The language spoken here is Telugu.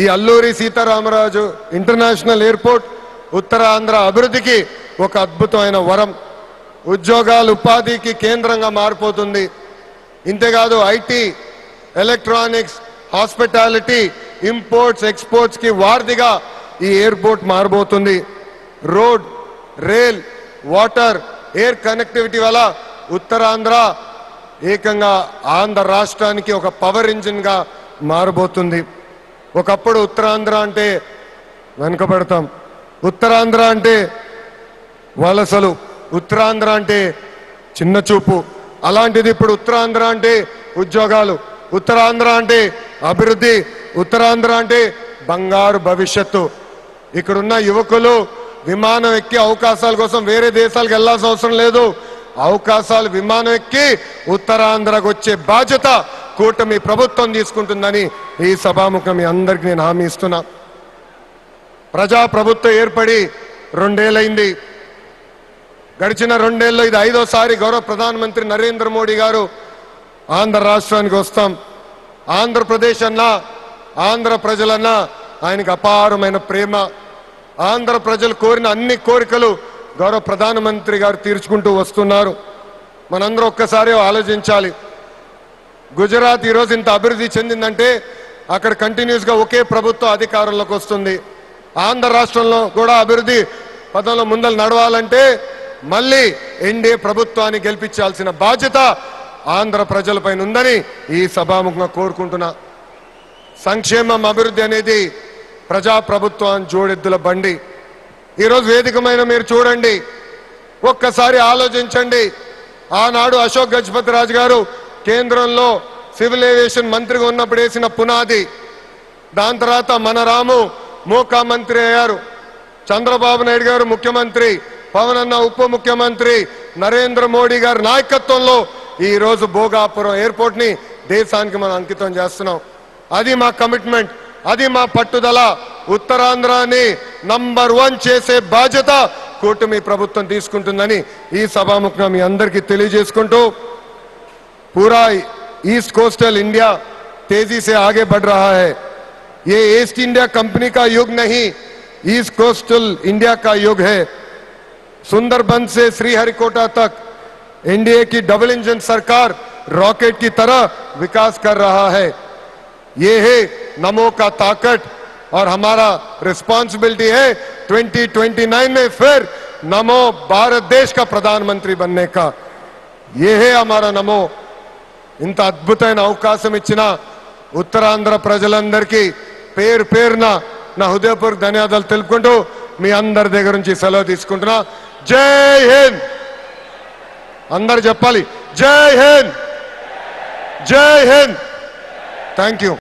ఈ అల్లూరి సీతారామరాజు ఇంటర్నేషనల్ ఎయిర్పోర్ట్ ఉత్తరాంధ్ర అభివృద్ధికి ఒక అద్భుతమైన వరం. ఉద్యోగాలు ఉపాధికి కేంద్రంగా మారిపోతుంది. ఇంతేకాదు IT, electronics, hospitality, imports, exports కి వారధిగా ఈ ఎయిర్పోర్ట్ మారబోతుంది. Road, rail, water, air connectivity వల్ల ఉత్తరాంధ్ర ఏకంగా ఆంధ్ర రాష్ట్రానికి ఒక పవర్ ఇంజిన్ గా మారబోతుంది. ఒకప్పుడు ఉత్తరాంధ్ర అంటే వెనుకబడతాం, ఉత్తరాంధ్ర అంటే వలసలు, ఉత్తరాంధ్ర అంటే చిన్న చూపు. అలాంటిది ఇప్పుడు ఉత్తరాంధ్ర అంటే ఉద్యోగాలు, ఉత్తరాంధ్ర అంటే అభివృద్ధి, ఉత్తరాంధ్ర అంటే బంగారు భవిష్యత్తు. ఇక్కడున్న యువకులు విమానం ఎక్కి అవకాశాల కోసం వేరే దేశాలకు వెళ్లాల్సిన అవసరం లేదు. అవకాశాలు విమానం ఎక్కి ఉత్తరాంధ్రకు వచ్చే బాధ్యత కూటమి ప్రభుత్వం తీసుకుంటుందని ఈ సభాముఖం మీ అందరికీ నేను హామీ ఇస్తున్నా. ప్రజా ప్రభుత్వం ఏర్పడి 2 ఏళ్ళైంది. గడిచిన 2 ఏళ్ళలో ఇది 5వ సారి గౌరవ ప్రధానమంత్రి నరేంద్ర మోడీ గారు ఆంధ్ర రాష్ట్రానికి వస్తాం. ఆంధ్రప్రదేశ్ అన్నా, ఆంధ్ర ప్రజలన్నా ఆయనకు అపారమైన ప్రేమ. ఆంధ్ర ప్రజలు కోరిన అన్ని కోరికలు గౌరవ ప్రధానమంత్రి గారు తీర్చుకుంటూ వస్తున్నారు. మనందరూ ఒక్కసారి ఆలోచించాలి. గుజరాత్ ఈరోజు ఇంత అభివృద్ధి చెందిందంటే అక్కడ కంటిన్యూస్ గా ఒకే ప్రభుత్వం అధికారంలోకి వస్తుంది. ఆంధ్ర రాష్ట్రంలో కూడా అభివృద్ధి పదంలో ముందలు నడవాలంటే మళ్ళీ ఎన్డీఏ ప్రభుత్వాన్ని గెలిపించాల్సిన బాధ్యత ఆంధ్ర ప్రజలపైన ఉందని ఈ సభాముఖంగా కోరుకుంటున్నా. సంక్షేమం, అభివృద్ధి అనేది ప్రజాప్రభుత్వం జోడెద్దుల బండి. ఈరోజు వేదికమైన మీరు చూడండి, ఒక్కసారి ఆలోచించండి. ఆనాడు అశోక్ గజపతి రాజు గారు కేంద్రంలో సివిల్ ఏవియేషన్ మంత్రిగా ఉన్నప్పుడు వేసిన పునాది. దాని తర్వాత మన రాము మోకా మంత్రి అయ్యారు, చంద్రబాబు నాయుడు గారు ముఖ్యమంత్రి, పవన్ అన్న ఉప ముఖ్యమంత్రి, నరేంద్ర మోడీ గారి నాయకత్వంలో ఈ రోజు భోగాపురం ఎయిర్పోర్ట్ ని దేశానికి మనం అంకితం చేస్తున్నాం. అది మా కమిట్మెంట్, అది మా పట్టుదల. ఉత్తరాంధ్రాని నంబర్ 1 చేసే బాధ్యత కూటమి ప్రభుత్వం తీసుకుంటుందని ఈ సభాముఖంగా మీ అందరికీ తెలియజేసుకుంటూ, पूरा ईस्ट कोस्टल इंडिया तेजी से आगे बढ़ रहा है. ये ईस्ट इंडिया कंपनी का युग नहीं, ईस्ट कोस्टल इंडिया का युग है. सुंदरबन से श्रीहरिकोटा तक एनडीए की डबल इंजन सरकार रॉकेट की तरह विकास कर रहा है. ये है नमो का ताकत और हमारा रिस्पॉन्सिबिलिटी है 2029 में फिर नमो भारत देश का प्रधानमंत्री बनने का. ये है हमारा नमो. ఇంత అద్భుతమైన అవకాశం ఇచ్చిన ఉత్తరాంధ్ర ప్రజలందరికీ పేరు పేరున నా హృదయపూర్వక ధన్యవాదాలు తెలుపుకుంటూ మీ అందరి దగ్గర నుంచి సెలవు తీసుకుంటున్నా. జై హింద్. అందరు చెప్పాలి, జై హింద్, జై హింద్. Thank you.